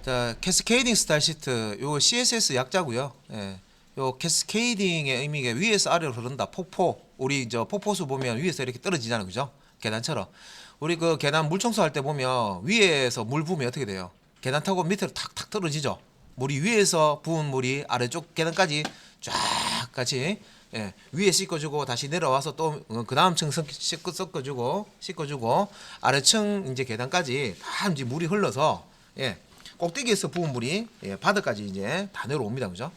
자, 캐스케이딩 스타일 시트 요 CSS 약자고요. 예. 요 캐스케이딩의 의미가 위에서 아래로 흐른다. 폭포. 우리 저 폭포수 보면 위에서 이렇게 떨어지잖아요. 그죠? 계단처럼. 우리 그 계단 물 청소할 때 보면 위에서 물 부으면 어떻게 돼요? 계단 타고 밑으로 탁탁 떨어지죠. 물이 위에서 부은 물이 아래쪽 계단까지 쫙 같이 위에 씻어주고 다시 내려와서 또 그 다음 층 씻어주고 아래층 이제 계단까지 다 이제 물이 흘러서 꼭대기에서 부은 물이 바닥까지 이제 다 내려옵니다. 그죠?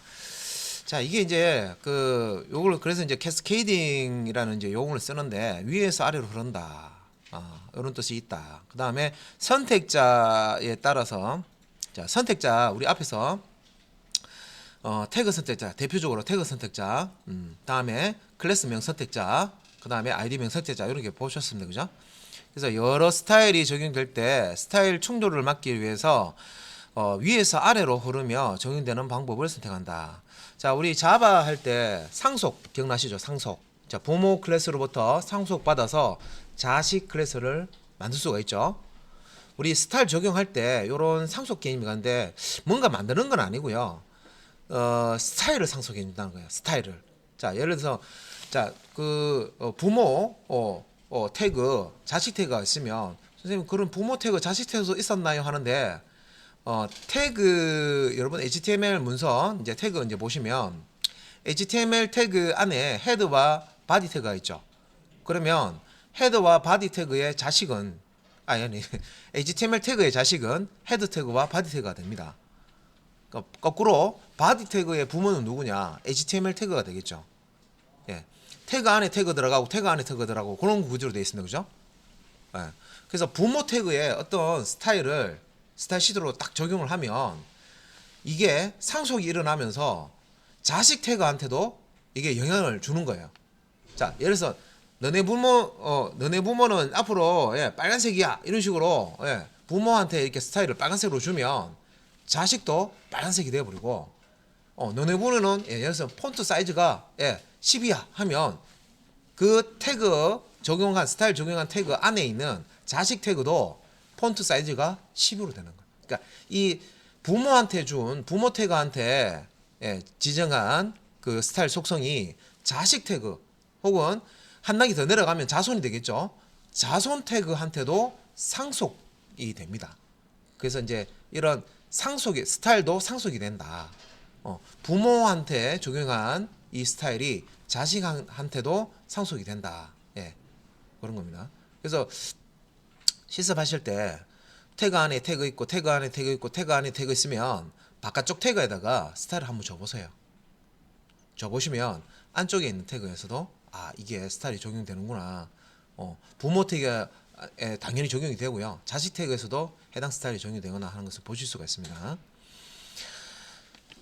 자, 이게 이제 요걸 그래서 이제 캐스케이딩이라는 이제 용어를 쓰는데 위에서 아래로 흐른다. 이런 뜻이 있다. 그 다음에 선택자에 따라서 자, 선택자 우리 앞에서 태그 선택자 대표적으로 태그 선택자 다음에 클래스명 선택자 그 다음에 아이디명 선택자 이렇게 보셨습니다. 그죠? 그래서 여러 스타일이 적용될 때 스타일 충돌을 막기 위해서 위에서 아래로 흐르며 적용되는 방법을 선택한다. 자, 우리 자바 할 때 상속 기억나시죠? 상속. 자, 부모 클래스로부터 상속 받아서 자식 클래스를 만들 수가 있죠. 우리 스타일 적용할 때 이런 상속 개념이 가는데 뭔가 만드는 건 아니고요. 스타일을 상속해 준다는 거예요. 스타일을. 자, 예를 들어서 자, 부모 태그, 자식 태그가 있으면 선생님 그런 부모 태그, 자식 태그도 있었나요? 하는데 태그 여러분 HTML 문서 이제 태그 이제 보시면 HTML 태그 안에 헤드와 바디 태그가 있죠. 그러면 헤드와 바디 태그의 자식은 아니 HTML 태그의 자식은 헤드 태그와 바디 태그가 됩니다. 거꾸로 바디 태그의 부모는 누구냐? HTML 태그가 되겠죠. 태그 안에 태그 들어가고 태그 안에 태그 들어가고 그런 구조로 되어 있습니다. 그죠? 그래서 부모 태그의 어떤 스타일 시트로 딱 적용을 하면 이게 상속이 일어나면서 자식 태그한테도 이게 영향을 주는 거예요. 자, 예를 들어서 너네 부모는 앞으로 빨간색이야 이런 식으로 부모한테 이렇게 스타일을 빨간색으로 주면 자식도 빨간색이 되어버리고 너네 부모는 예를 들어서 폰트 사이즈가 10이야 하면 그 태그 적용한 스타일 적용한 태그 안에 있는 자식 태그도 폰트 사이즈가 10으로 되는 거야. 그러니까 이 부모한테 준 부모 태그한테 지정한 그 스타일 속성이 자식 태그 혹은 한 단계 더 내려가면 자손이 되겠죠. 자손 태그한테도 상속이 됩니다. 그래서 이제 이런 상속이 스타일도 상속이 된다. 부모한테 적용한 이 스타일이 자식한테도 상속이 된다. 그런 겁니다. 그래서 실습하실 때 태그 안에 태그 있고 태그 안에 태그 있고 태그 안에 태그 있으면 바깥쪽 태그에다가 스타일을 한번 줘보세요. 줘보시면 안쪽에 있는 태그에서도 이게 스타일이 적용되는구나. 부모 태그에 당연히 적용이 되고요. 자식 태그에서도 해당 스타일이 적용이 되거나 하는 것을 보실 수가 있습니다.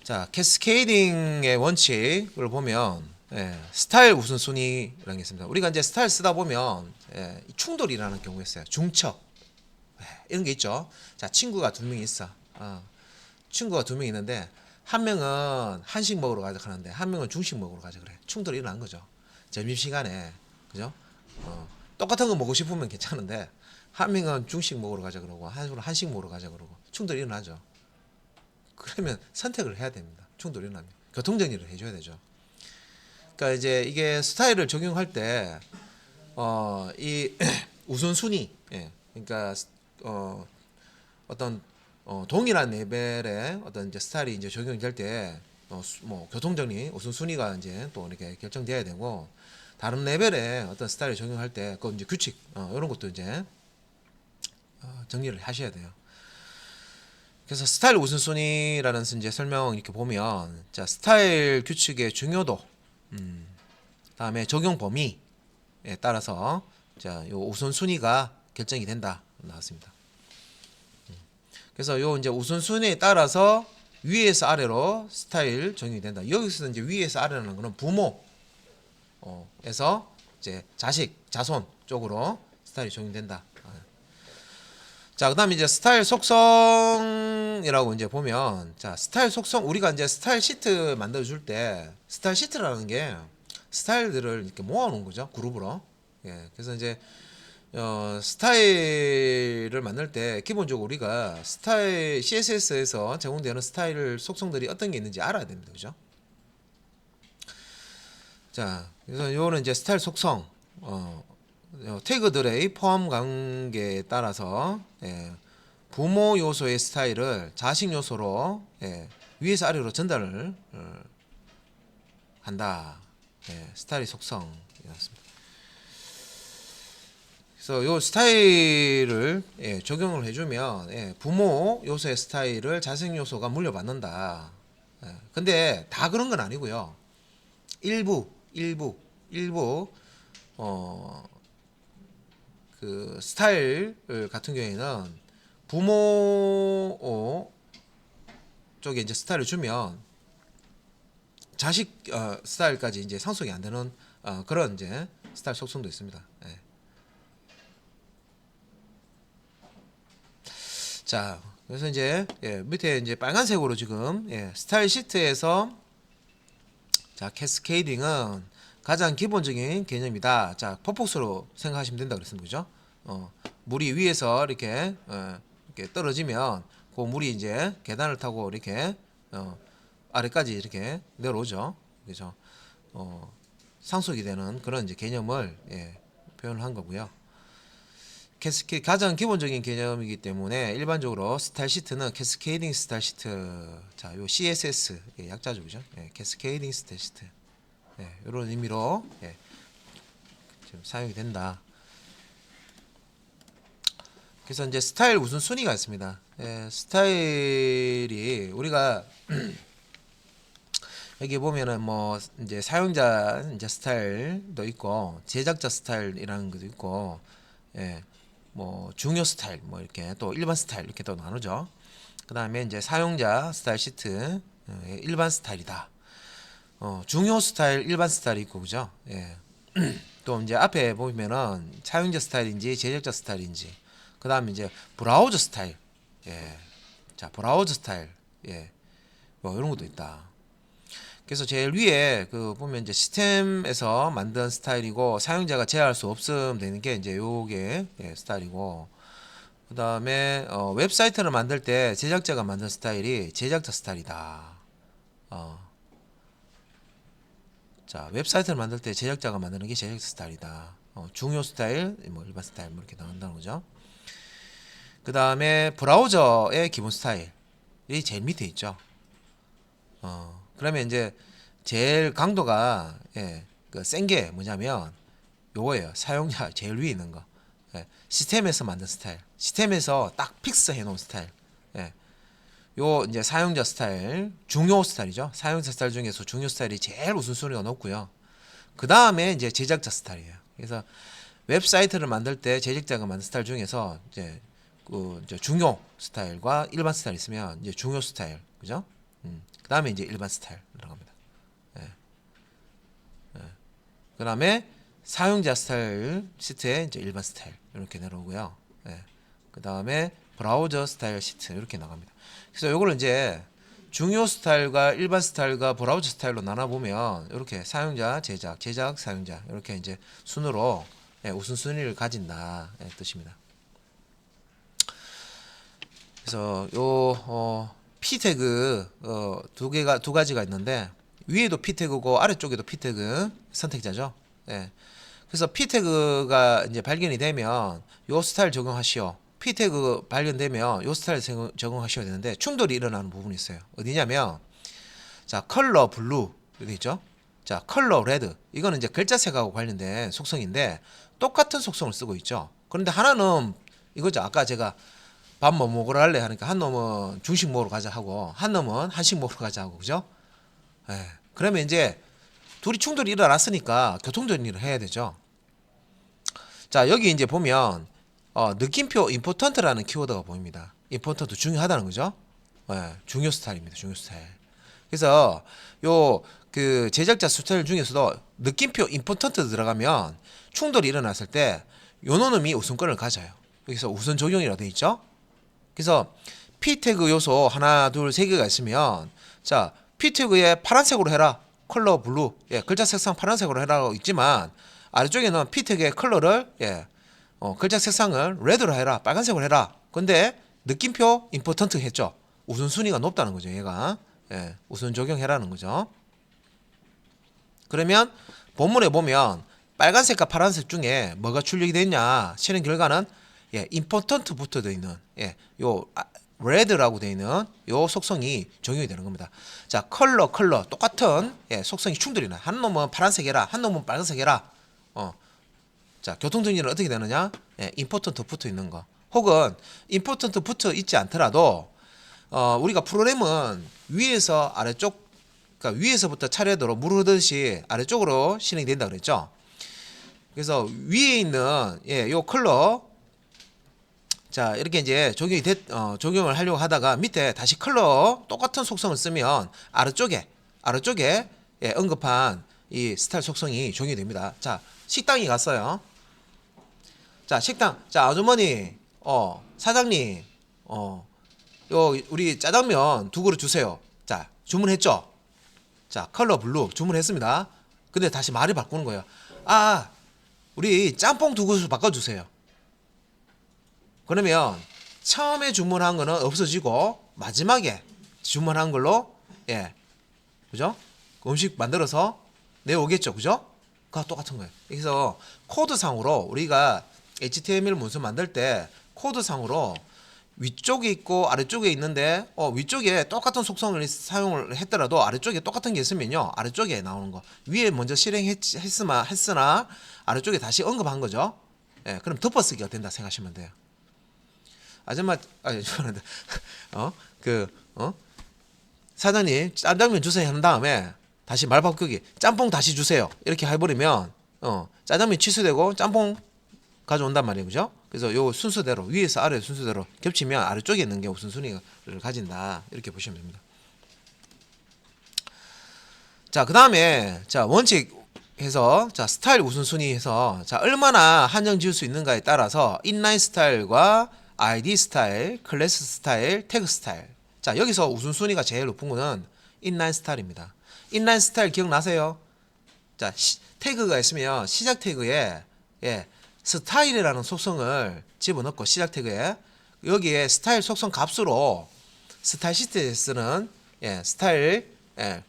자, 캐스케이딩의 원칙을 보면 스타일 우선순위라는 게 있습니다. 우리가 이제 스타일 쓰다 보면 충돌이 일어나는 경우가 있어요. 중첩 이런 게 있죠. 자, 친구가 두 명이 있어. 친구가 두 명 있는데 한 명은 한식 먹으러 가자 하는데 한 명은 중식 먹으러 가자 그래. 충돌이 일어난 거죠. 점심시간에 그죠? 똑같은 거 먹고 싶으면 괜찮은데 한 명은 중식 먹으러 가자 그러고 한 명은 한식 먹으러 가자 그러고 충돌이 일어나죠. 그러면 선택을 해야 됩니다. 충돌이 일어나면 교통정리를 해줘야 되죠. 그러니까 이제 이게 스타일을 적용할 때 이 우선순위 그러니까 어떤 동일한 레벨의 어떤 이제 스타일이 이제 적용될 때 뭐 교통정리 우선순위가 이제 또 이렇게 결정돼야 되고 다른 레벨의 어떤 스타일을 적용할 때 그 이제 규칙 이런 것도 이제 정리를 하셔야 돼요. 그래서 스타일 우선순위라는 이제 설명 이렇게 보면 자, 스타일 규칙의 중요도 다음에 적용 범위에 따라서 자, 요 우선순위가 결정이 된다 나왔습니다. 그래서 요 이제 우선순위에 따라서 위에서 아래로 스타일 적용이 된다. 여기서 이제 위에서 아래라는 거는 부모에서 이제 자식, 자손 쪽으로 스타일이 적용된다. 자, 그다음에 이제 스타일 속성이라고 이제 보면 자, 스타일 속성 우리가 이제 스타일 시트 만들어 줄 때 스타일 시트라는 게 스타일들을 이렇게 모아 놓은 거죠. 그룹으로. 그래서 이제 스타일을 만들 때 기본적으로 우리가 스타일 CSS에서 제공되는 스타일 속성들이 어떤 게 있는지 알아야 됩니다. 그죠? 자, 그래서 요거는 이제 스타일 속성, 태그들의 포함 관계에 따라서 부모 요소의 스타일을 자식 요소로 위에서 아래로 전달을 한다. 스타일의 속성이었습니다. 그래서 요 스타일을 적용을 해주면 부모 요소의 스타일을 자식 요소가 물려받는다. 근데 다 그런 건 아니고요. 일부 그 스타일 같은 경우에는 부모 쪽에 이제 스타일을 주면 자식 스타일까지 이제 상속이 안 되는 그런 이제 스타일 속성도 있습니다. 자, 그래서 이제 밑에 이제 빨간색으로 지금 스타일 시트에서 자 캐스케이딩은 가장 기본적인 개념이다. 자 폭포수로 생각하시면 된다 그랬습니다. 그죠? 물이 위에서 이렇게 떨어지면 그 물이 이제 계단을 타고 이렇게 아래까지 이렇게 내려오죠. 그죠? 상속이 되는 그런 이제 개념을 표현을 한 거고요. 가장 기본적인 개념이기 때문에 일반적으로 스타일 시트는 캐스케이딩 스타일 시트, 자, 요 CSS 약자죠, 그죠? 캐스케이딩 스타일 시트, 이런 의미로 지금 사용이 된다. 그래서 이제 스타일 우선순위가 있습니다. 스타일이 우리가 여기 보면은 뭐 이제 사용자 이제 스타일도 있고 제작자 스타일이라는 것도 있고, 뭐 중요 스타일 뭐 이렇게 또 일반 스타일 이렇게 또 나누죠. 그 다음에 이제 사용자 스타일 시트 일반 스타일이다. 중요 스타일 일반 스타일이 있고 그죠. 또 이제 앞에 보면은 사용자 스타일인지 제작자 스타일인지, 그 다음에 이제 브라우저 스타일, 자 브라우저 스타일, 뭐 이런 것도 있다. 그래서 제일 위에 그 보면 이제 시스템에서 만든 스타일이고 사용자가 제어할 수 없음 되는 게 이제 요게 스타일이고, 그 다음에 웹사이트를 만들 때 제작자가 만든 스타일이 제작자 스타일이다. 자 웹사이트를 만들 때 제작자가 만드는 게 제작자 스타일이다. 중요 스타일, 뭐 일반 스타일 뭐 이렇게 나온다는 거죠. 그 다음에 브라우저의 기본 스타일이 제일 밑에 있죠. 그러면 이제 제일 강도가 그 센 게 뭐냐면 요거예요. 사용자 제일 위에 있는 거. 시스템에서 만든 스타일, 시스템에서 딱 픽스 해놓은 스타일. 요 이제 사용자 스타일, 중요 스타일이죠. 사용자 스타일 중에서 중요 스타일이 제일 우선순위가 높고요. 그 다음에 이제 제작자 스타일이에요. 그래서 웹사이트를 만들 때 제작자가 만든 스타일 중에서 이제 그 이제 중요 스타일과 일반 스타일 있으면 이제 중요 스타일, 그죠? 그 다음에 이제 일반 스타일 들어갑니다. 그 다음에 사용자 스타일 시트에 이제 일반 스타일 이렇게 내려오고요. 그 다음에 브라우저 스타일 시트 이렇게 나갑니다. 그래서 요거를 이제 중요 스타일과 일반 스타일과 브라우저 스타일로 나눠보면 이렇게 사용자, 제작, 사용자 이렇게 이제 순으로 우선순위를 가진다 뜻입니다. 그래서 요 P 태그 두 가지가 있는데 위에도 P 태그고 아래쪽에도 P 태그 선택자죠. 그래서 P 태그가 이제 발견이 되면 요 스타일 적용하시오. P 태그 발견되면 요 스타일 적용하셔야 되는데 충돌이 일어나는 부분이 있어요. 어디냐면 자 컬러 블루 여기 있죠. 자 컬러 레드 이거는 이제 글자색하고 관련된 속성인데 똑같은 속성을 쓰고 있죠. 그런데 하나는 이거죠. 아까 제가 밥 뭐 먹으러 갈래 하니까 한 놈은 중식 먹으러 가자 하고 한 놈은 한식 먹으러 가자 하고 그죠? 그러면 이제 둘이 충돌이 일어났으니까 교통정리를 해야 되죠. 자 여기 이제 보면 느낌표 임포턴트라는 키워드가 보입니다. 임포턴트 중요하다는 거죠. 중요 스타일입니다. 중요 스타일. 그래서 요 그 제작자 스타일 중에서도 느낌표 임포턴트 들어가면 충돌이 일어났을 때 요 놈이 우선권을 가져요. 여기서 우선 적용이라고 되어 있죠. 그래서 P 태그 요소 하나, 둘, 세 개가 있으면 자 P 태그에 파란색으로 해라. 컬러 블루. 글자 색상 파란색으로 해라고 있지만 아래쪽에는 P 태그의 컬러를 글자 색상을 레드로 해라, 빨간색으로 해라. 근데 느낌표 임포턴트 했죠. 우선순위가 높다는 거죠. 얘가 우선 적용해라는 거죠. 그러면 본문에 보면 빨간색과 파란색 중에 뭐가 출력이 됐냐 실행 결과는 임포턴트부터 되어 있는 요 레드라고 되어 있는 요 속성이 적용이 되는 겁니다. 자, 컬러 똑같은 속성이 충돌이 나. 한 놈은 파란색 해라, 한 놈은 빨간색 해라. 자, 교통정지는 어떻게 되느냐? 임포턴트 붙어 있는 거. 혹은 임포턴트 붙어 있지 않더라도 우리가 프로그램은 위에서 아래쪽, 그러니까 위에서부터 차례대로 물 흐르듯이 아래쪽으로 실행이 된다 그랬죠. 그래서 위에 있는 요 컬러, 자, 이렇게 이제 적용을 하려고 하다가 밑에 다시 컬러 똑같은 속성을 쓰면 아래쪽에 언급한 이 스타일 속성이 적용이 됩니다. 자, 식당이 갔어요. 자, 식당. 자, 아주머니, 사장님, 요 우리 짜장면 2그릇 주세요. 자, 주문했죠. 자, 컬러 블루 주문했습니다. 근데 다시 말을 바꾸는 거예요. 아, 우리 짬뽕 2그릇 바꿔주세요. 그러면 처음에 주문한 거는 없어지고 마지막에 주문한 걸로 그죠? 음식 만들어서 내오겠죠, 그죠? 그거 똑같은 거예요. 그래서 코드상으로 우리가 HTML 문서 만들 때 코드상으로 위쪽에 있고 아래쪽에 있는데 위쪽에 똑같은 속성을 사용을 했더라도 아래쪽에 똑같은 게 있으면요 아래쪽에 나오는 거 위에 먼저 실행했으나 아래쪽에 다시 언급한 거죠. 그럼 덮어쓰기가 된다 생각하시면 돼요. 아줌마, 죄송한데, 사장님, 짜장면 주세요 한 다음에, 다시 말 바꾸기, 짬뽕 다시 주세요. 이렇게 해버리면, 짜장면 취소되고, 짬뽕 가져온단 말이에요. 그죠? 그래서 요 순서대로, 위에서 아래 순서대로 겹치면 아래쪽에 있는 게 우선순위를 가진다. 이렇게 보시면 됩니다. 자, 그 다음에, 자, 원칙 해서, 자, 스타일 우선순위 해서, 자, 얼마나 한정 지을 수 있는가에 따라서, 인라인 스타일과 ID 스타일, 클래스 스타일, 태그 스타일. 자, 여기서 우선순위가 제일 높은 거는 인라인 스타일입니다. 인라인 스타일 기억나세요? 자, 태그가 있으면 시작 태그에 스타일이라는 속성을 집어넣고 시작 태그에 여기에 스타일 속성 값으로 스타일 시트에 쓰는 스타일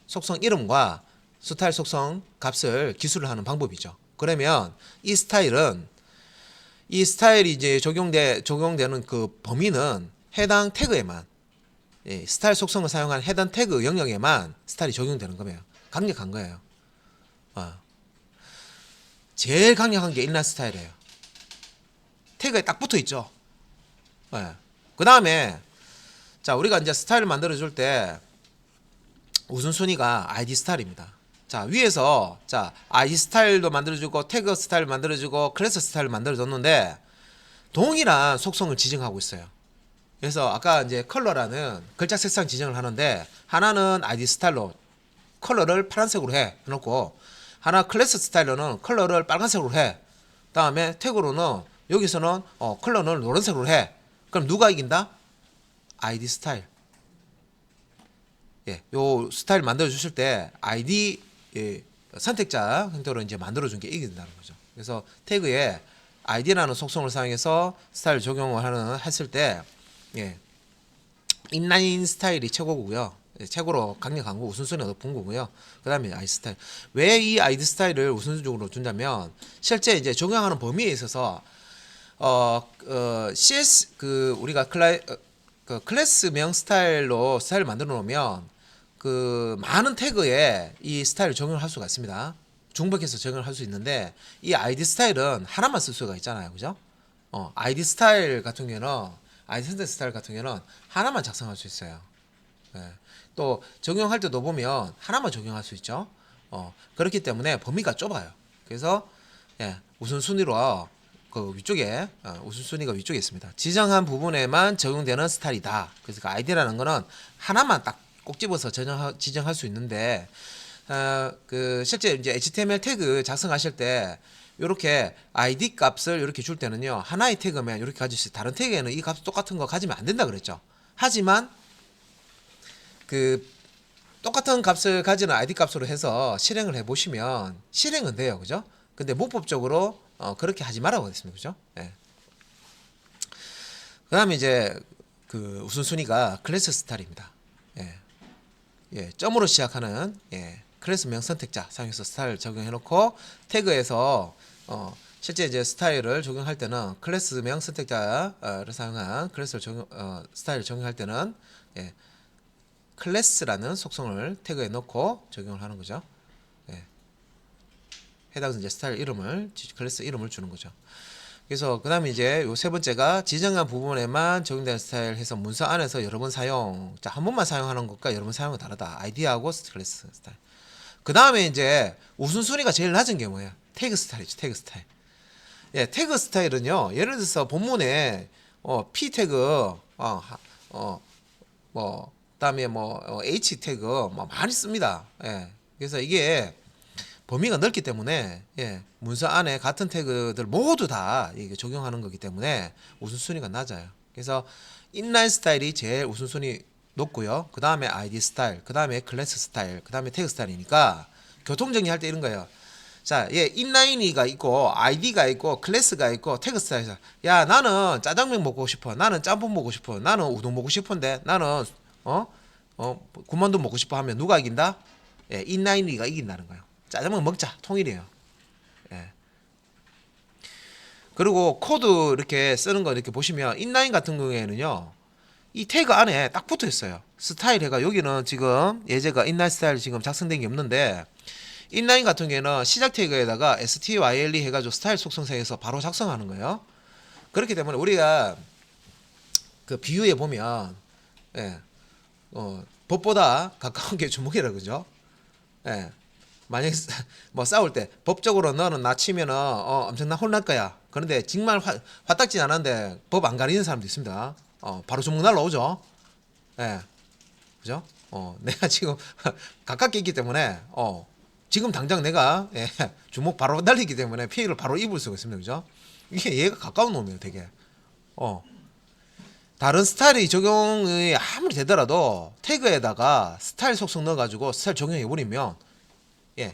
속성 이름과 스타일 속성 값을 기술을 하는 방법이죠. 그러면 이 스타일이 이제 적용되는 그 범위는 해당 태그에만 스타일 속성을 사용한 해당 태그 영역에만 스타일이 적용되는 거예요. 강력한 거예요. 제일 강력한 게 인라인 스타일이에요. 태그에 딱 붙어 있죠. 그 다음에 자, 우리가 이제 스타일을 만들어 줄 때 우선순위가 ID 스타일입니다. 자, 위에서 자, ID 스타일도 만들어주고 태그 스타일 만들어주고 클래스 스타일 만들어줬는데 동일한 속성을 지정하고 있어요. 그래서 아까 이제 컬러라는 글자 색상 지정을 하는데 하나는 ID 스타일로 컬러를 파란색으로 해놓고 하나 클래스 스타일로는 컬러를 빨간색으로 해. 다음에 태그로는 여기서는 컬러는 노란색으로 해. 그럼 누가 이긴다? ID 스타일. 요 스타일 만들어 주실 때 ID 선택자 형태로 이제 만들어 준 게 이긴다는 거죠. 그래서 태그에 ID라는 속성을 사용해서 스타일 적용을 했을 때 인라인 스타일이 최고고요. 최고로 강력한 거, 우선순위가 높은 거고요. 그 다음에 ID 스타일. 왜 이 ID 스타일을 우선적으로 준다면 실제 이제 적용하는 범위에 있어서 CS 우리가 클래스명 스타일로 스타일을 만들어 놓으면 그 많은 태그에 이 스타일을 적용을 할 수가 있습니다. 중복해서 적용을 할 수 있는데 이 ID 스타일은 하나만 쓸 수가 있잖아요. 그죠? ID 스타일 같은 경우는 ID 선택 스타일 같은 경우는 하나만 작성할 수 있어요. 또 적용할 때도 보면 하나만 적용할 수 있죠. 그렇기 때문에 범위가 좁아요. 그래서 우선순위로 그 위쪽에 우선순위가 위쪽에 있습니다. 지정한 부분에만 적용되는 스타일이다. 그래서 그 ID라는 거는 하나만 딱 꼭 집어서 지정할 수 있는데 그 실제 이제 HTML 태그 작성하실 때 이렇게 ID 값을 이렇게 줄 때는요 하나의 태그면 이렇게 가질 수 있어요. 다른 태그에는 이 값 똑같은 거 가지면 안 된다 그랬죠. 하지만 그 똑같은 값을 가지는 ID 값으로 해서 실행을 해보시면 실행은 돼요, 그죠? 근데 문법적으로 그렇게 하지 말라고 했습니다. 그죠? 예. 그다음에 이제 그 우선순위가 클래스 스타일입니다. 예. 예, 점으로 시작하는 클래스명 선택자 사용해서 스타일 적용해 놓고 태그에서 실제 이제 스타일을 적용할 때는 클래스명 선택자를 사용한 클래스를 스타일을 적용할 때는 클래스라는 속성을 태그에 넣고 적용을 하는 거죠. 해당 이제 스타일 이름을 클래스 이름을 주는 거죠. 그래서 그 다음에 이제 요 세 번째가 지정한 부분에만 적용되는 스타일 해서 문서 안에서 여러 번 사용. 자, 한 번만 사용하는 것과 여러 번 사용은 다르다. 아이디하고 클래스 스타일. 그 다음에 이제 우선순위가 제일 낮은 게 뭐야? 태그 스타일이죠. 태그 스타일. 예, 태그 스타일은요. 예를 들어서 본문에 p 태그 뭐 그다음에 h 태그 뭐 많이 씁니다. 예. 그래서 이게 범위가 넓기 때문에 문서 안에 같은 태그들 모두 다 이게 적용하는 거기 때문에 우선순위가 낮아요. 그래서 인라인 스타일이 제일 우선순위 높고요. 그 다음에 ID 스타일, 그 다음에 클래스 스타일, 그 다음에 태그 스타일이니까 교통정리할 때 이런 거예요. 자, 인라인이가 있고 ID가 있고 클래스가 있고 태그 스타일에서 야 나는 짜장면 먹고 싶어, 나는 짬뽕 먹고 싶어, 나는 우동 먹고 싶은데 나는 군만두 먹고 싶어 하면 누가 이긴다? 인라인이가 이긴다는 거예요. 짜장면 먹자 통일이에요. 예. 그리고 코드 이렇게 쓰는 거 이렇게 보시면 인라인 같은 경우에는요 이 태그 안에 딱 붙어 있어요. 스타일 해가 여기는 지금 예제가 인라인 스타일 지금 작성된 게 없는데 인라인 같은 경우에는 시작 태그에다가 style 해가지고 스타일 속성상에서 바로 작성하는 거예요. 그렇기 때문에 우리가 그 비유해 보면 법보다 가까운 게 주먹이라 그죠? 예. 만약에 뭐 싸울 때 법적으로 너는 나 치면은 엄청난 혼날 거야. 그런데 정말 화딱지 않은데 법 안 가리는 사람도 있습니다. 바로 주먹 날라오죠. 예. 그죠? 내가 지금 가깝게 있기 때문에 지금 당장 내가 주먹 바로 날리기 때문에 피해를 바로 입을 수가 있습니다. 그죠? 이게 얘가 가까운 놈이에요, 되게. 다른 스타일이 적용이 아무리 되더라도 태그에다가 스타일 속성 넣어가지고 스타일 적용해버리면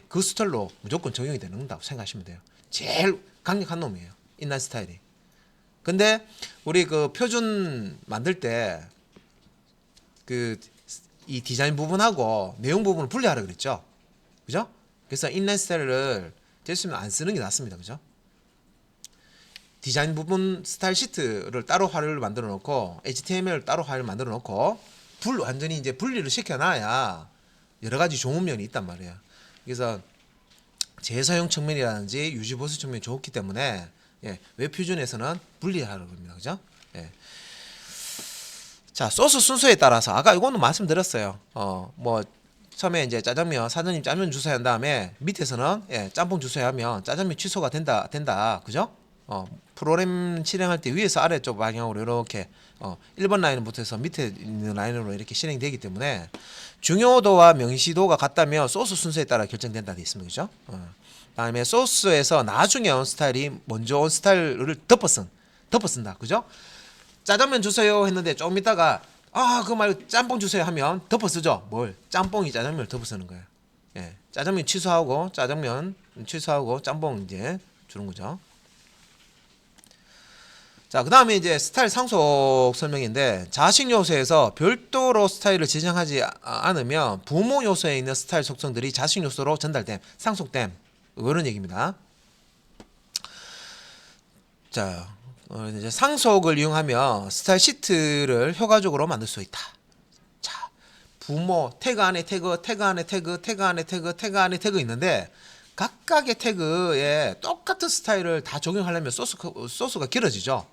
그 스타일로 무조건 적용이 되는다고 생각하시면 돼요. 제일 강력한 놈이에요. 인라인 스타일이. 근데 우리 그 표준 만들 때 그 이 디자인 부분하고 내용 부분을 분리하라 그랬죠. 그죠? 그래서 인라인 스타일을 됐으면 안 쓰는 게 낫습니다. 그죠? 디자인 부분 스타일 시트를 따로 파일을 만들어 놓고 HTML을 따로 파일을 만들어 놓고 완전히 이제 분리를 시켜놔야 여러 가지 좋은 면이 있단 말이에요. 그래서 재사용 측면이라든지 유지 보수 측면이 좋기 때문에 웹 표준에서는 분리하라고 합니다. 그죠? 자, 소스 순서에 따라서 아까 이거는 말씀드렸어요. 뭐 처음에 이제 짜장면 사장님 짜장면 주세요 한 다음에 밑에서는 짬뽕 주세요 하면 짜장면 취소가 된다. 그죠? 프로그램 실행할 때 위에서 아래쪽 방향으로 이렇게 1번 라인부터 해서 밑에 있는 라인으로 이렇게 실행되기 때문에 중요도와 명시도가 같다면 소스 순서에 따라 결정된다 돼 있습니다. 그죠? 다음에 소스에서 나중에 온 스타일이 먼저 온 스타일을 덮어쓴다. 그죠? 짜장면 주세요 했는데 조금 있다가 그 말고 짬뽕 주세요 하면 덮어쓰죠. 뭘? 짬뽕이 짜장면을 덮어쓰는 거예요. 짜장면 취소하고 짬뽕 이제 주는 거죠. 자, 그 다음에 이제 스타일 상속 설명인데 자식 요소에서 별도로 스타일을 지정하지 않으면 부모 요소에 있는 스타일 속성들이 자식 요소로 전달됨, 상속됨 이런 얘기입니다. 자, 이제 상속을 이용하면 스타일 시트를 효과적으로 만들 수 있다. 자, 부모 태그 안에 태그 안에 태그 있는데 각각의 태그에 똑같은 스타일을 다 적용하려면 소스가 길어지죠.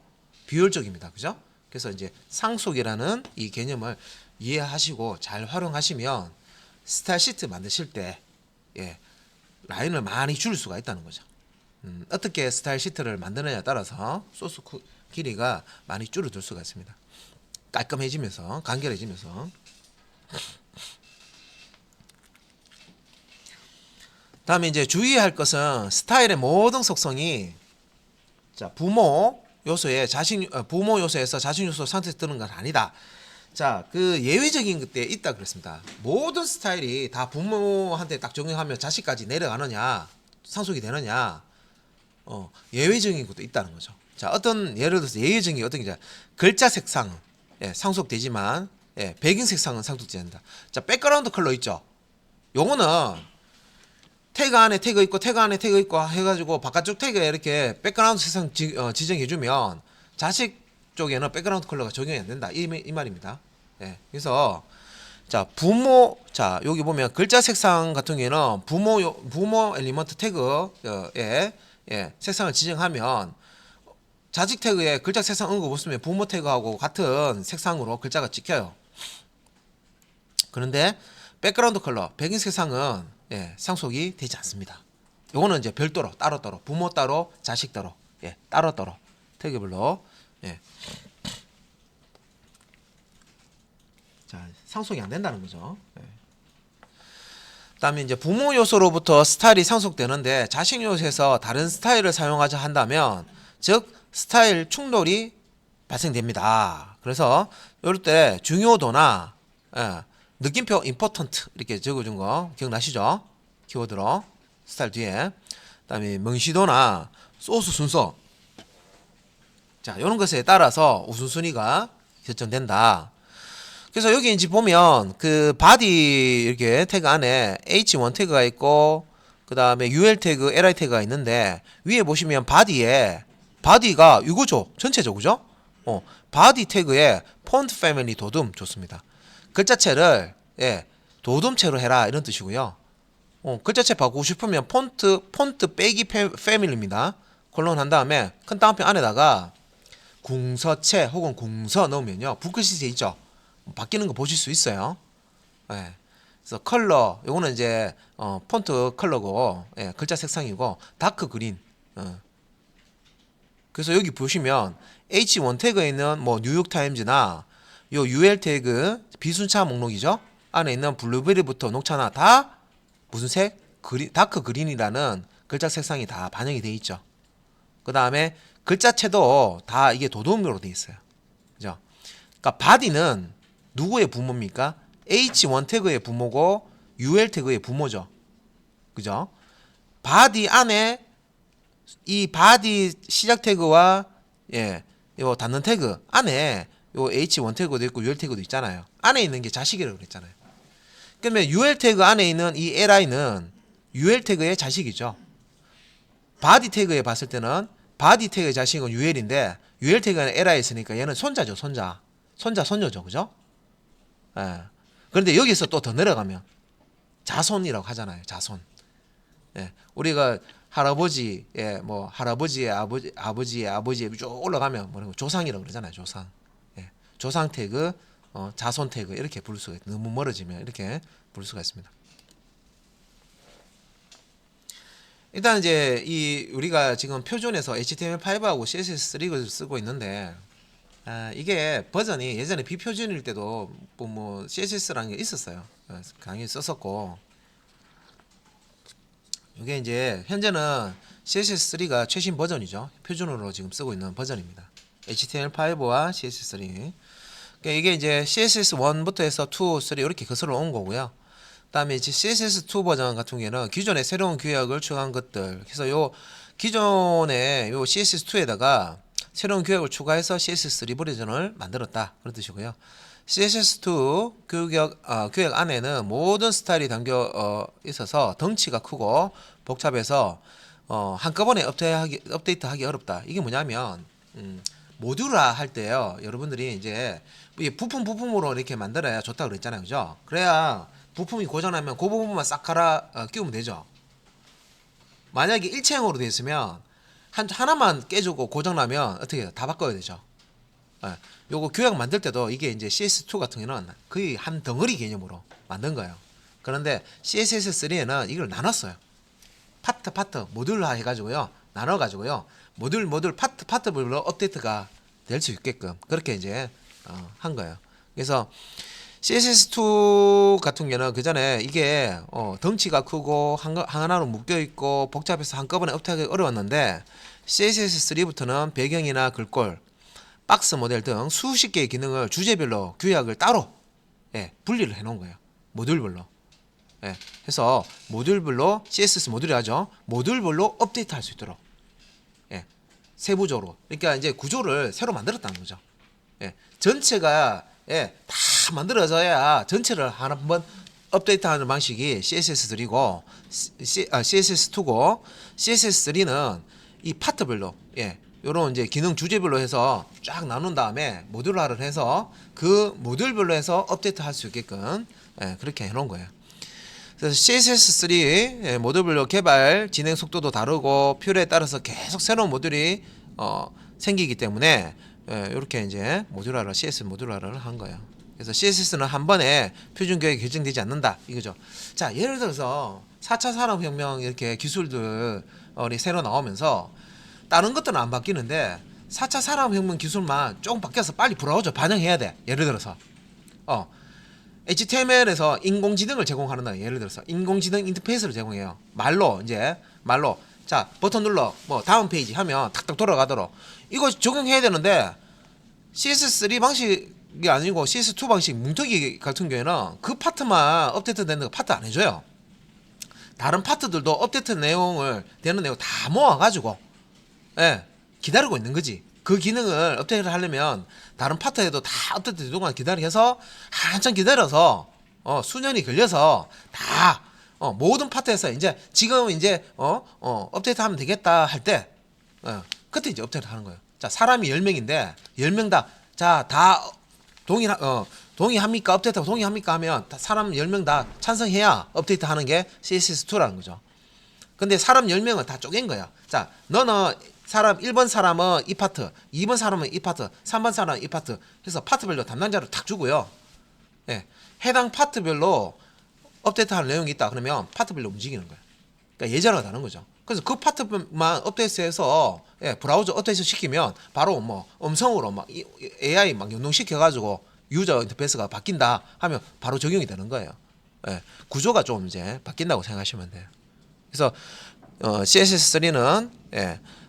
비효율적입니다. 그죠? 그래서 이제 상속이라는 이 개념을 이해하시고 잘 활용하시면 스타일 시트 만드실 때 라인을 많이 줄일 수가 있다는 거죠. 어떻게 스타일 시트를 만드느냐에 따라서 소스 길이가 많이 줄어들 수가 있습니다. 깔끔해지면서 간결해지면서. 다음에 이제 주의할 것은 스타일의 모든 속성이 부모 요소에서 자식 요소 상태에서 뜨는 건 아니다. 자, 그 예외적인 그때 있다 그랬습니다. 모든 스타일이 다 부모한테 딱 적용하면 자식까지 내려가느냐, 상속이 되느냐? 예외적인 것도 있다는 거죠. 자, 어떤 예를 들어서 예외적인 게 어떤 게 글자 색상은 상속되지만 배경 색상은 상속되지 않는다. 자, 백그라운드 컬러 있죠. 요거는 태그 안에 태그 있고 태그 안에 태그 있고 해가지고 바깥쪽 태그에 이렇게 백그라운드 색상 지정해주면 자식 쪽에는 백그라운드 컬러가 적용이 안 된다. 이 말입니다. 그래서 자, 자, 여기 보면 글자 색상 같은 경우에는 부모 엘리먼트 태그에 색상을 지정하면 자직 태그에 글자 색상 언급 없으면 부모 태그하고 같은 색상으로 글자가 찍혀요. 그런데 백그라운드 컬러, 배경 색상은 상속이 되지 않습니다. 요거는 이제 별도로 따로 부모 따로 자식 따로 따로 태그별로 자, 상속이 안 된다는 거죠. 그다음에 이제 부모 요소로부터 스타일이 상속되는데 자식 요소에서 다른 스타일을 사용하자 한다면 즉 스타일 충돌이 발생됩니다. 그래서 이럴 때 중요도나 느낌표 important 이렇게 적어준 거 기억나시죠? 키워드로 스타일 뒤에. 그다음에 명시도나 소스 순서 자, 이런 것에 따라서 우선순위가 결정된다. 그래서 여기 이제 보면 그 바디 이렇게 태그 안에 H1 태그가 있고 그 다음에 UL 태그, LI 태그가 있는데 위에 보시면 바디가 이거죠. 전체죠. 그죠? 바디 태그에 폰트 패밀리 도둠 좋습니다. 글자체를 도둠체로 해라 이런 뜻이고요. 글자체 바꾸고 싶으면 폰트 빼기 패밀리입니다. 콜론 한 다음에 큰 따옴표 안에다가 궁서체 혹은 궁서 넣으면요. 붓글씨 있죠. 바뀌는 거 보실 수 있어요. 그래서 컬러 요거는 이제 폰트 컬러고 글자 색상이고 다크 그린. 그래서 여기 보시면 H1 태그에 있는 뭐 뉴욕타임즈나 요 UL 태그 비순차 목록이죠. 안에 있는 블루베리부터 녹차나 다 무슨 색? 다크 그린이라는 글자 색상이 다 반영이 돼 있죠. 그 다음에 글자체도 다 이게 도둠으로 돼 있어요. 그죠? 그러니까 바디는 누구의 부모입니까? H1 태그의 부모고 UL 태그의 부모죠. 그죠? 바디 안에 이 바디 시작 태그와 요 닫는 태그 안에 요 H1 태그도 있고 UL 태그도 있잖아요. 안에 있는 게 자식이라고 그랬잖아요. 그러면 UL 태그 안에 있는 이 LI는 UL 태그의 자식이죠. 바디 태그에 봤을 때는 바디 태그의 자식은 UL인데 UL 태그는 LI 있으니까 얘는 손자죠. 손녀죠. 그죠? 그런데 여기서 또 더 내려가면 자손이라고 하잖아요. 자손. 우리가 할아버지, 뭐 할아버지의 아버지의 아버지의 쭉 올라가면 뭐라고 조상이라고 그러잖아요. 조상. 조상 태그, 자손 태그 이렇게 부를 수가 있어요. 너무 멀어지면 이렇게 부를 수가 있습니다. 일단 이제 이 우리가 지금 표준에서 HTML5하고 CSS3를 쓰고 있는데 이게 버전이 예전에 비표준일 때도 뭐 CSS라는 게 있었어요. 강의 썼었고 이게 이제 현재는 CSS3가 최신 버전이죠. 표준으로 지금 쓰고 있는 버전입니다. HTML5와 CSS3. 그러니까 이게 이제 CSS1부터 해서 2, 3 이렇게 거슬러 온 거고요. 그다음에 이제 CSS2 버전 같은 경우에는 기존의 새로운 규약을 추가한 것들. 그래서 요 기존의 요 CSS2에다가 새로운 규약을 추가해서 CSS3 버전을 만들었다. 그런 뜻이고요. CSS2 규약 안에는 모든 스타일이 담겨 있어서 덩치가 크고 복잡해서 한꺼번에 업데이트하기 어렵다. 이게 뭐냐면 모듈화 할 때요. 여러분들이 이제 부품으로 이렇게 만들어야 좋다 그랬잖아요. 그죠? 그래야 부품이 고장나면 그 부분만 싹 갈아 끼우면 되죠. 만약에 일체형으로 되어 있으면 하나만 깨지고 고장나면 어떻게 해요? 다 바꿔야 되죠. 요거 규약 만들 때도 이게 이제 CS2 같은 경우는 거의 한 덩어리 개념으로 만든 거예요. 그런데 CSS3에는 이걸 나눴어요. 파트 모듈화 해가지고요. 나눠가지고요. 모듈 파트별로 업데이트가 될 수 있게끔 그렇게 이제 한 거예요. 그래서 CSS2 같은 경우는 그 전에 이게 덩치가 크고 하나로 묶여 있고 복잡해서 한꺼번에 업데이트하기 어려웠는데 CSS3부터는 배경이나 글꼴, 박스 모델 등 수십 개의 기능을 주제별로 규약을 따로 분리를 해 놓은 거예요. 모듈별로. 해서 모듈별로 CSS 모듈이 하죠. 모듈별로 업데이트 할 수 있도록 세부적으로. 그러니까 이제 구조를 새로 만들었다는 거죠. 예, 전체가 다 만들어져야 전체를 한번 업데이트하는 방식이 CSS3고 CSS2고 CSS3는 이 파트별로 요런 이제 기능 주제별로 해서 쫙 나눈 다음에 모듈화를 해서 그 모듈별로 해서 업데이트 할 수 있게끔 그렇게 해 놓은 거예요. 그래서 CSS3 모듈별로 개발 진행 속도도 다르고 필요에 따라서 계속 새로운 모듈이 생기기 때문에 이렇게 이제 모듈화를 CSS 모듈화를 한 거예요. 그래서 CSS는 한 번에 표준 규약이 결정되지 않는다 이거죠. 자, 예를 들어서 4차 산업혁명 이렇게 기술들이 새로 나오면서 다른 것들은 안 바뀌는데 4차 산업혁명 기술만 조금 바뀌어서 빨리 브라우저 반영해야 돼. 예를 들어서 HTML에서 인공지능을 제공하는다. 예를 들어서 인공지능 인터페이스를 제공해요. 말로 자 버튼 눌러 뭐 다음 페이지 하면 탁탁 돌아가도록 이거 적용해야 되는데 CSS3 방식이 아니고 CSS2 방식 뭉터기 같은 경우에는 그 파트만 업데이트 되는 거 파트 안 해줘요. 다른 파트들도 업데이트 내용을 되는 내용 다 모아가지고 기다리고 있는 거지. 그 기능을 업데이트를 하려면 다른 파트에도 다 업데이트 되는 동안 기다려서 한참 기다려서 수년이 걸려서 다 모든 파트에서 이제 지금 이제 업데이트하면 되겠다 할 때 그때 이제 업데이트 하는 거예요. 자, 사람이 10명인데 10명 다 동의합니까? 업데이트하고 동의합니까? 하면 사람 10명 다 찬성해야 업데이트 하는 게 CSS2라는 거죠. 근데 사람 10명은 다 쪼갠 거야. 자, 너는 1번 사람은 이 파트, 2번 사람은 이 파트, 3번 사람은 이 파트 해서 파트별로 담당자를 탁 주고요. 해당 파트별로 업데이트할 내용이 있다 그러면 파트별로 움직이는 거예요. 그러니까 예전과 다른 거죠. 그래서 그 파트만 업데이트해서 브라우저 업데이트 시키면 바로 뭐 음성으로 막 AI 막 연동시켜가지고 유저 인터페이스가 바뀐다 하면 바로 적용이 되는 거예요. 구조가 좀 이제 바뀐다고 생각하시면 돼요. 그래서 CSS3는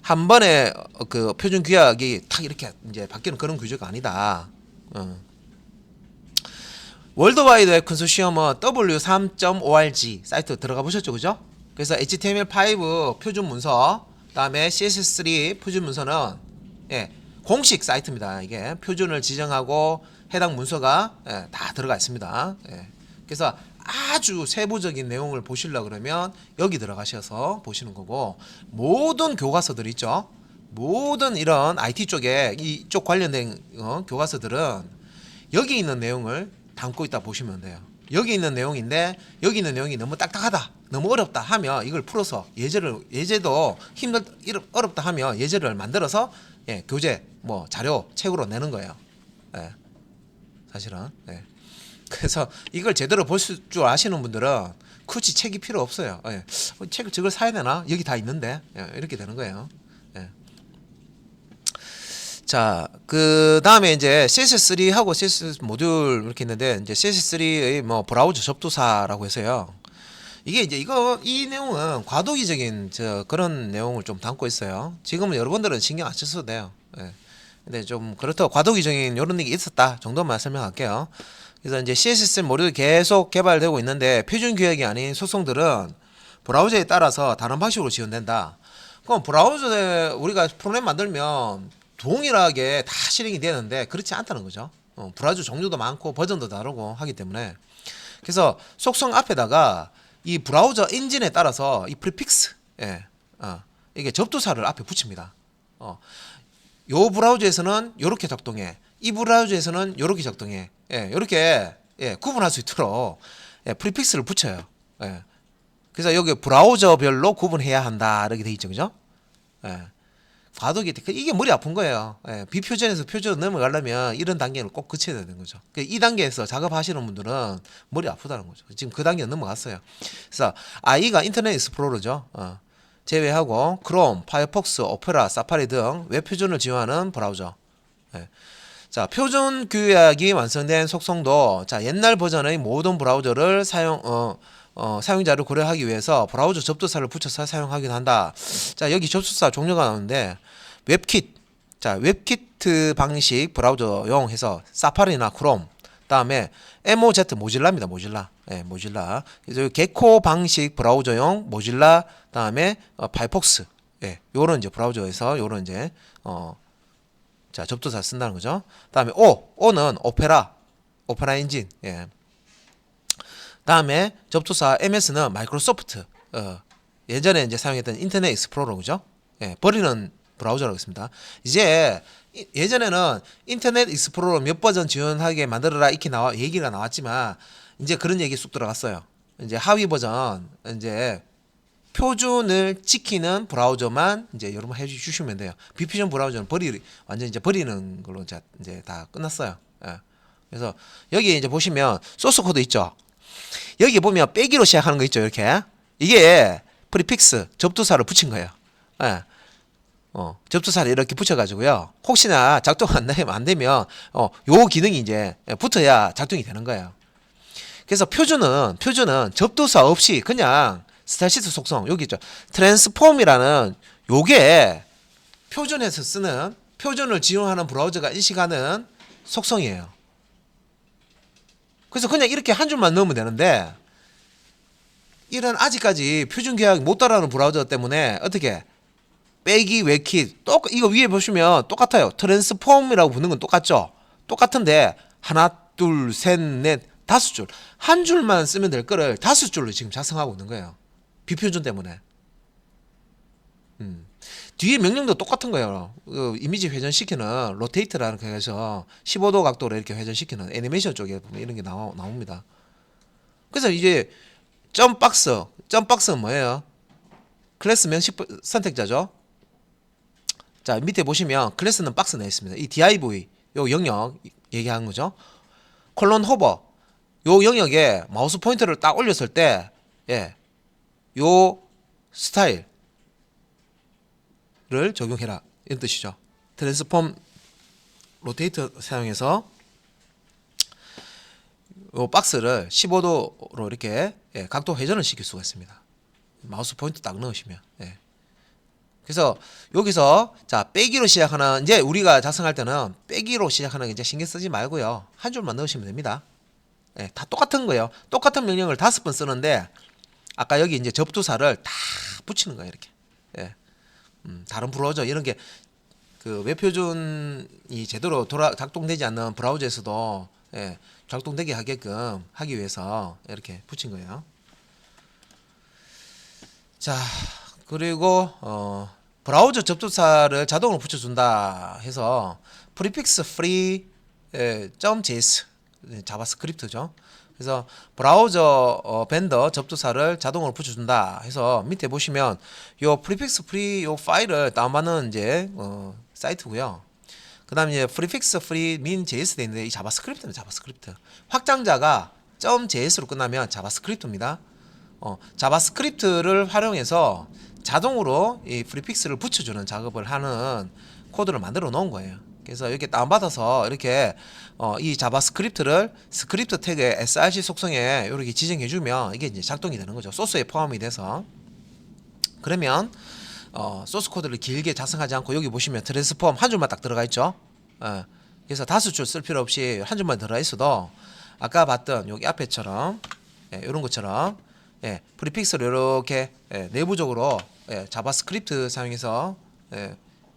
한 번에 그 표준 규약이 탁 이렇게 이제 바뀌는 그런 구조가 아니다. 월드와이드 웹 컨소시엄은 w3.org 사이트 들어가 보셨죠, 그죠? 그래서 HTML5 표준 문서, 그다음에 CSS3 표준 문서는 공식 사이트입니다. 이게 표준을 지정하고 해당 문서가 다 들어가 있습니다. 그래서 아주 세부적인 내용을 보시려고 그러면 여기 들어가셔서 보시는 거고, 모든 교과서들 있죠. 모든 이런 IT 쪽에 이쪽 관련된 교과서들은 여기 있는 내용을 담고 있다 보시면 돼요. 여기 있는 내용인데 여기 있는 내용이 너무 딱딱하다, 너무 어렵다 하면 이걸 풀어서 예제도 어렵다 하면 예제를 만들어서 교재 뭐 자료 책으로 내는 거예요. 사실은. 그래서 이걸 제대로 볼 줄 아시는 분들은 굳이 책이 필요 없어요. 책을 저걸 사야 되나? 여기 다 있는데. 이렇게 되는 거예요. 자, 그 다음에 이제 CSS3하고 CSS 모듈 이렇게 있는데, 이제 CSS3의 뭐 브라우저 접두사라고 해서요. 이게 이제 이 내용은 과도기적인 그런 내용을 좀 담고 있어요. 지금은 여러분들은 신경 안 쓰셔도 돼요. 근데 좀 그렇다고 과도기적인 이런 얘기 있었다 정도만 설명할게요. 그래서 이제 CSS 모듈이 계속 개발되고 있는데 표준 규약이 아닌 소송들은 브라우저에 따라서 다른 방식으로 지원된다. 그럼 브라우저에 우리가 프로그램 만들면 동일하게 다 실행이 되는데 그렇지 않다는 거죠. 브라우저 종류도 많고 버전도 다르고 하기 때문에. 그래서 속성 앞에다가 이 브라우저 엔진에 따라서 이 프리픽스, 이게 접두사를 앞에 붙입니다. 요 브라우저에서는 요렇게 작동해, 이 브라우저에서는 요렇게 작동해, 요렇게 구분할 수 있도록 프리픽스를 붙여요. 그래서 여기 브라우저별로 구분해야 한다 이렇게 돼 있죠, 그죠? 과도기 이게 머리 아픈 거예요. 비표준에서 표준으로 넘어가려면 이런 단계를 꼭 거쳐야 되는 거죠. 이 단계에서 작업하시는 분들은 머리 아프다는 거죠. 지금 그 단계 넘어갔어요. 그래서 IE가 인터넷 익스플로러죠. 제외하고 크롬, 파이어폭스, 오페라, 사파리 등 웹 표준을 지원하는 브라우저. 자, 표준 규약이 완성된 속성도 옛날 버전의 모든 브라우저를 사용자를 고려하기 위해서 브라우저 접두사를 붙여서 사용하긴 한다. 자, 여기 접두사 종류가 나오는데 웹킷, 웹키트 방식 브라우저용 해서 사파리나 크롬, 다음에 MOZ 모질라입니다. 모질라. 그래서 게코 방식 브라우저용 모질라, 다음에 파이어폭스 예, 요런 이제 브라우저에서 요런 이제 자, 접두사 쓴다는 거죠. 다음에 O는 오페라 엔진. 예. 다음에 접두사 MS는 마이크로소프트. 예전에 이제 사용했던 인터넷 익스플로러 그죠? 예, 버리는 브라우저라고 했습니다. 이제 예전에는 인터넷 익스플로러 몇 버전 지원하게 만들어라 이렇게 얘기가 나왔지만 이제 그런 얘기 쑥 들어갔어요. 이제 하위 버전 이제 표준을 지키는 브라우저만 이제 여러분 해주시면 돼요. 비퓨전 브라우저는 완전 이제 버리는 걸로 이제 다 끝났어요. 예. 그래서 여기 이제 보시면 소스 코드 있죠. 여기 보면 빼기로 시작하는 거 있죠. 이렇게 이게 프리픽스 접두사를 붙인 거예요. 예. 접두사를 이렇게 붙여가지고요. 혹시나 작동 안 되면 요 기능이 이제 붙어야 작동이 되는 거예요. 그래서 표준은 접두사 없이 그냥 스타시스 속성 여기 있죠. 트랜스폼이라는 요게 표준에서 쓰는 표준을 지원하는 브라우저가 인식하는 속성이에요. 그래서 그냥 이렇게 한 줄만 넣으면 되는데 이런 아직까지 표준 계약 못 따라하는 브라우저 때문에 어떻게 빼기 외키 이거 위에 보시면 똑같아요. 트랜스폼이라고 붙는 건 똑같죠. 똑같은데 하나 둘 셋 넷 다섯 줄 한 줄만 쓰면 될 거를 다섯 줄로 지금 작성하고 있는 거예요. 비표준 때문에. 뒤에 명령도 똑같은 거예요. 이미지 회전시키는 로테이트라는 거 해서 15도 각도로 이렇게 회전시키는 애니메이션 쪽에 보면 이런 게 나옵니다. 그래서 이제 점박스는 뭐예요? 클래스 명식 선택자죠. 자, 밑에 보시면 클래스는 박스 내에 있습니다. 이 div 요 영역 얘기하는 거죠. 콜론 호버 요 영역에 마우스 포인터를 딱 올렸을 때 예, 요 스타일을 적용해라 이런 뜻이죠. 트랜스폼 로테이트 사용해서 요 박스를 15도로 이렇게 각도 회전을 시킬 수가 있습니다. 마우스 포인터 딱 넣으시면 그래서 여기서 자 빼기로 시작하는 이제 우리가 작성할 때는 빼기로 시작하는 게 이제 신경 쓰지 말고요. 한 줄만 넣으시면 됩니다. 다 똑같은 거예요. 똑같은 명령을 5번 쓰는데 아까 여기 이제 접두사를 다 붙이는 거예요. 이렇게. 다른 브라우저 이런 게 그 웹표준이 제대로 작동되지 않는 브라우저에서도 작동되게 하게끔 하기 위해서 이렇게 붙인 거예요. 자 그리고 브라우저 접두사를 자동으로 붙여준다 해서 프리픽스 free .js 자바스크립트죠. 그래서 브라우저 벤더 접두사를 자동으로 붙여준다 해서 밑에 보시면 요 프리픽스 프리 요 파일을 다운받는 이제 사이트고요. 그 다음에 이제 프리픽스 프리 min js 돼 있는데 이 자바스크립트는 자바스크립트 확장자가 .js로 끝나면 자바스크립트입니다. 자바스크립트를 활용해서 자동으로 이 프리픽스를 붙여주는 작업을 하는 코드를 만들어 놓은 거예요. 그래서 이렇게 다운받아서 이렇게 이 자바스크립트를 스크립트 태그의 src 속성에 이렇게 지정해주면 이게 이제 작동이 되는 거죠. 소스에 포함이 돼서. 그러면 소스 코드를 길게 작성하지 않고 여기 보시면 트랜스폼 한 줄만 딱 들어가 있죠. 그래서 5줄 쓸 필요 없이 한 줄만 들어가 있어도 아까 봤던 여기 앞에처럼 이런 것처럼 프리픽스를 이렇게 내부적으로 자바스크립트 사용해서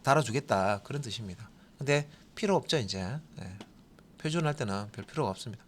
달아주겠다 그런 뜻입니다. 근데 필요 없죠 이제 표준할 때는 별 필요가 없습니다.